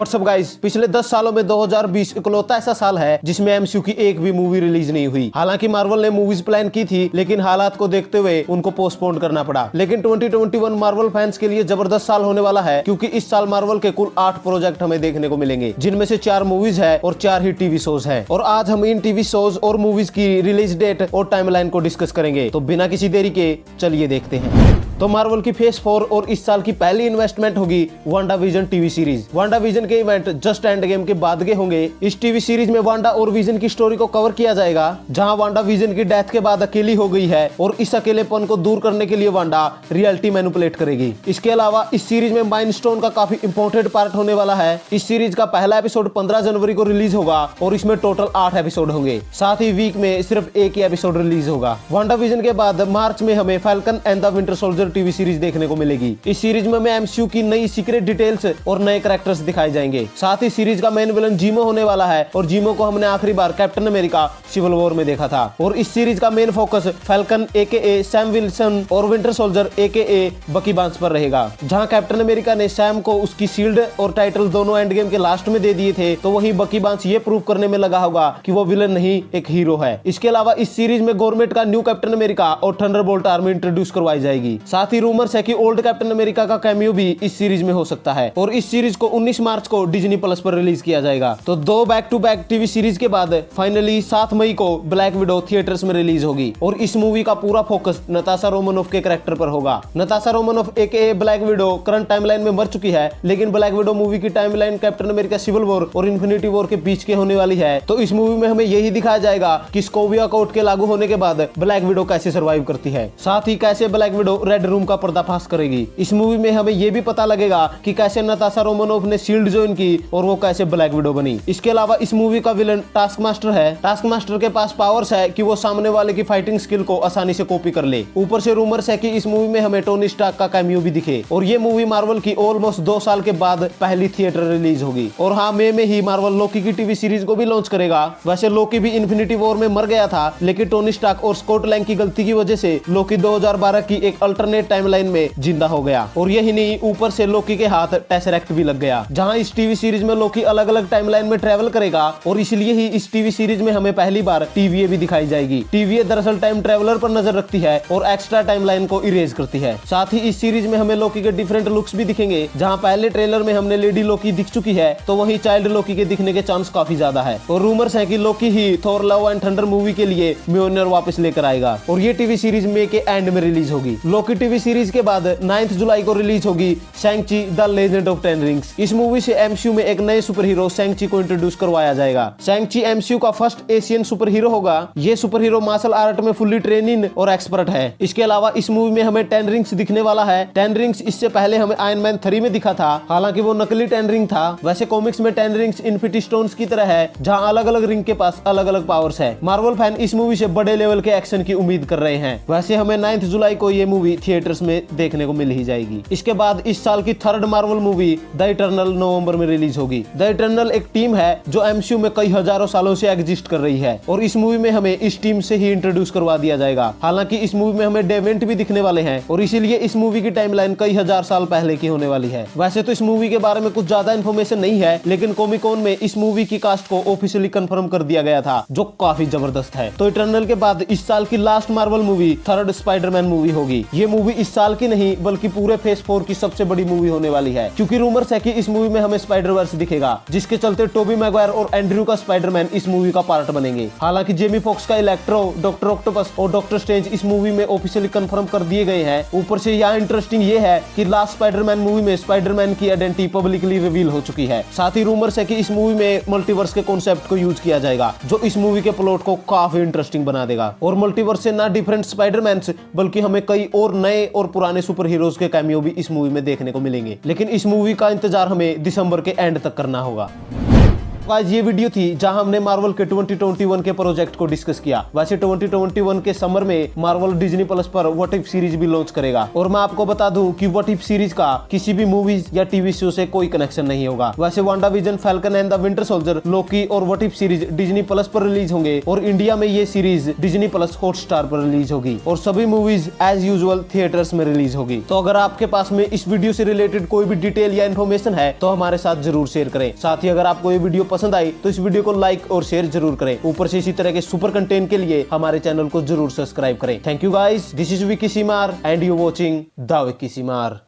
सब गाइस, पिछले 10 सालों में 2020 इकलौता ऐसा साल है जिसमें एमसीयू की एक भी मूवी रिलीज नहीं हुई। हालांकि मार्वल ने मूवीज प्लान की थी, लेकिन हालात को देखते हुए उनको पोस्टपोन करना पड़ा। लेकिन 2021 मार्वल फैंस के लिए जबरदस्त साल होने वाला है, क्योंकि इस साल मार्वल के कुल 8 प्रोजेक्ट हमें देखने को मिलेंगे, जिनमें से 4 मूवीज है और 4 ही टीवी शोज है। और आज हम इन टीवी शोज और मूवीज की रिलीज डेट और टाइमलाइन को डिस्कस करेंगे। तो बिना किसी देरी के चलिए देखते हैं। तो मार्वल की फेज 4 और इस साल की पहली इन्वेस्टमेंट होगी Wanda vision TV series. Wanda vision के इवेंट जस्ट एंड गेम के बाद के होंगे। इस टीवी सीरीज में वांडा और विजन की स्टोरी को कवर किया जाएगा, जहां वांडा विजन की डेथ के बाद अकेली हो गई है और इस अकेलेपन को दूर करने के लिए वांडा रियलिटी मैनिपुलेट करेगी। इसके अलावा इस सीरीज में माइलस्टोन का काफी इंपॉर्टेंट पार्ट होने वाला है। इस सीरीज का पहला एपिसोड 15 जनवरी को रिलीज होगा और इसमें टोटल 8 एपिसोड होंगे। साथ ही वीक में सिर्फ एक ही एपिसोड रिलीज होगा। वांडा विजन के बाद मार्च में हमें falcon and the Winter soldier TV series देखने को मिलेगी। इस सीरीज में हमें एमसीयू की नई सीक्रेट डिटेल्स और नए कैरेक्टर्स दिखाए जाएंगे। साथ ही सीरीज का मेन विलन जीमो होने वाला है और जीमो को हमने आखिरी बार कैप्टन अमेरिका सिविल वॉर में देखा था। और इस सीरीज का main focus falcon एकेए Sam Wilson और विंटर सोल्जर एकेए बकी बांस पर रहेगा। जहां कैप्टन अमेरिका ने सैम को उसकी शील्ड और टाइटल दोनों एंड गेम के लास्ट में दे दिए थे, तो वहीं बकी बांस ये प्रूव करने में लगा होगा कि वो विलन नहीं एक हीरो है। इसके अलावा इस सीरीज में गवर्नमेंट का न्यू कैप्टन अमेरिका और थंडरबोल्ट आर्मी इंट्रोड्यूस करवाई जाएगी। साथ ही रूमर्स है कि ओल्ड कैप्टन अमेरिका का कैमियो भी इस सीरीज में हो सकता है। और इस सीरीज को 19 मार्च को डिज्नी प्लस पर रिलीज किया जाएगा। तो 2 back to back TV series के बाद फाइनली 7 मई को ब्लैक विडो थिएटर्स में रिलीज होगी। और इस मूवी का पूरा फोकस नताशा रोमानोफ के कैरेक्टर पर होगा। Natasha Romanoff aka Black Widow current timeline में मर चुकी है, लेकिन ब्लैक विडो मूवी की timeline Captain America Civil War और इन्फिनिटी वॉर के बीच के होने वाली है। तो इस मूवी में हमें यही दिखाया जाएगा कि स्कोविया कोड के लागू होने के बाद ब्लैक विडो कैसे सर्वाइव करती है, साथ ही कैसे ब्लैक विडो रेड रूम का पर्दाफाश करेगी। इस मूवी में हमें यह भी पता लगेगा कि कैसे नताशा रोमानोफ ने शील्ड ज्वाइन की और वो कैसे ब्लैक विडो बनी। इसके अलावा इस मूवी का विलन टास्क मास्टर है। टास्क मास्टर के पास पावर्स है कि वो सामने वाले की फाइटिंग स्किल को आसानी से कॉपी कर ले। ऊपर से रूमर्स है कि इस मूवी में हमें टोनी स्टार्क का कैमियो भी दिखे। और ये मूवी मार्वल की ऑलमोस्ट 2 साल के बाद पहली थिएटर रिलीज होगी। और हाँ, मई में ही मार्वल लोकी की टीवी सीरीज को भी लॉन्च करेगा। वैसे लोकी भी इन्फिनिटी वॉर में मर गया था, लेकिन टोनी स्टार्क और स्कॉट लैंग की गलती की वजह से लोकी 2012 की एक अल्टरनेट टाइमलाइन में जिंदा हो गया। और यही नहीं, ऊपर से लोकी के हाथ टेसरेक्ट भी लग गया। जहां इस टीवी सीरीज में लोकी अलग अलग टाइमलाइन में ट्रेवल करेगा और इसलिए ही इस टीवी सीरीज में हमें पहली बार टीवीए भी दिखाई जाएगी। टीवीए दरअसल टाइम ट्रेवलर पर नजर रखती है और एक्स्ट्रा टाइमलाइन को इरेज करती है। साथ ही इस सीरीज में हमें लोकी के डिफरेंट लुक्स भी दिखेंगे। जहां पहले ट्रेलर में हमने लेडी लोकी दिख चुकी है, तो वहीं चाइल्ड लोकी के दिखने के चांस काफी ज्यादा है। और रूमर्स है कि लोकी ही Thor love and thunder movie के लिए म्योनियर वापस लेकर आएगा। और ये टीवी सीरीज मई के एंड में रिलीज होगी। लोकी टीवी सीरीज के बाद 9 जुलाई को रिलीज होगी शैंग-ची द लेजेंड ऑफ 10 रिंग्स। इस मूवी से एमसीयू में एक नए सुपर हीरो शैंग-ची को इंट्रोड्यूस करवाया जाएगा। शैंग-ची एमसीयू का फर्स्ट एशियन सुपर हीरो होगा। ये सुपर हीरो मार्शल आर्ट में फुल्ली ट्रेनिंग और एक्सपर्ट है। इसके अलावा इस मूवी में हमें 10 रिंग्स दिखने वाला है। 10 रिंग्स इससे पहले हमें आयरन मैन 3 में दिखा था, हालांकि वो नकली 10 रिंग था। वैसे कॉमिक्स में 10 रिंग्स इन्फिनिटी स्टोन्स की तरह है, जहां अलग अलग रिंग के पास अलग अलग पावर्स है। मार्वल फैन इस मूवी से बड़े लेवल के एक्शन की उम्मीद कर रहे हैं। वैसे हमें 9 जुलाई को ये मूवी थिएटर्स में देखने को मिल ही जाएगी। इसके बाद इस साल की 3rd Marvel movie the Eternal November में रिलीज होगी। द इटर्नल एक टीम है जो एमसीयू में कई हजारों सालों से एग्जिस्ट कर रही है और इस मूवी में हमें इस टीम से ही इंट्रोड्यूस करवा दिया जाएगा। हालांकि इस मूवी में हमें डेवेंट भी दिखने वाले हैं और इसीलिए इस मूवी की टाइमलाइन कई हजार साल पहले की होने वाली है। वैसे तो इस मूवी के बारे में कुछ ज्यादा इन्फॉर्मेशन नहीं है, लेकिन कॉमिक-कॉन में इस मूवी की कास्ट को ऑफिशियली कंफर्म कर दिया गया था, जो काफी जबरदस्त है। तो इटर्नल के बाद इस साल की last Marvel movie 3rd Spiderman movie होगी। ये मूवी इस साल की नहीं बल्कि पूरे फेज 4 की सबसे बड़ी मूवी होने वाली है, क्योंकि रूमर्स है कि इस मूवी में हमें स्पाइडरवर्स दिखेगा, जिसके चलते टोबी मैगवायर और एंड्रयू का स्पाइडरमैन इस मूवी का पार्ट बनेंगे। हालांकि जेमी फॉक्स का इलेक्ट्रो, डॉक्टर ऑक्टोपस और डॉक्टर स्ट्रेंज इस मूवी में ऑफिशियली कंफर्म कर दिए गए हैं। ऊपर से यहाँ इंटरेस्टिंग ये है कि लास्ट स्पाइडरमैन मूवी में स्पाइडरमैन की आइडेंटिटी पब्लिकली रिवील हो चुकी है। साथ ही रूमर्स है कि इस मूवी में मल्टीवर्स के कॉन्सेप्ट को यूज किया जाएगा, जो इस मूवी के प्लॉट को काफी इंटरेस्टिंग बना देगा। और मल्टीवर्स से ना डिफरेंट स्पाइडरमैन बल्कि हमें कई और नए और पुराने सुपर हीरोज के कैमियो भी इस मूवी में देखने को मिलेंगे। लेकिन इस मूवी का इंतजार हमें दिसंबर के एंड तक करना होगा। आज ये वीडियो थी जहां हमने मार्वल के 2021 के प्रोजेक्ट को डिस्कस किया। वैसे 2021 के समर में मार्वल डिज्नी प्लस पर व्हाट इफ सीरीज भी लॉन्च करेगा और मैं आपको बता दूं कि व्हाट इफ सीरीज का किसी भी मूवीज या टीवी शो से कोई कनेक्शन नहीं होगा। वैसे WandaVision, Falcon and the Winter Soldier, Loki और What If series Disney Plus पर रिलीज होंगे और इंडिया में ये सीरीज डिज्नी प्लस हॉटस्टार पर रिलीज होगी और सभी मूवीज एज यूजुअल थिएटर्स में रिलीज होगी। तो अगर आपके पास में इस वीडियो से रिलेटेड कोई भी डिटेल या इन्फॉर्मेशन है तो हमारे साथ जरूर शेयर करें। साथ ही अगर आपको ये वीडियो पसंद आई तो इस वीडियो को लाइक और शेयर जरूर करें। ऊपर से इसी तरह के सुपर कंटेंट के लिए हमारे चैनल को जरूर सब्सक्राइब करें। Thank you guys, this is Vicky Seemar and you watching the Vicky सीमार।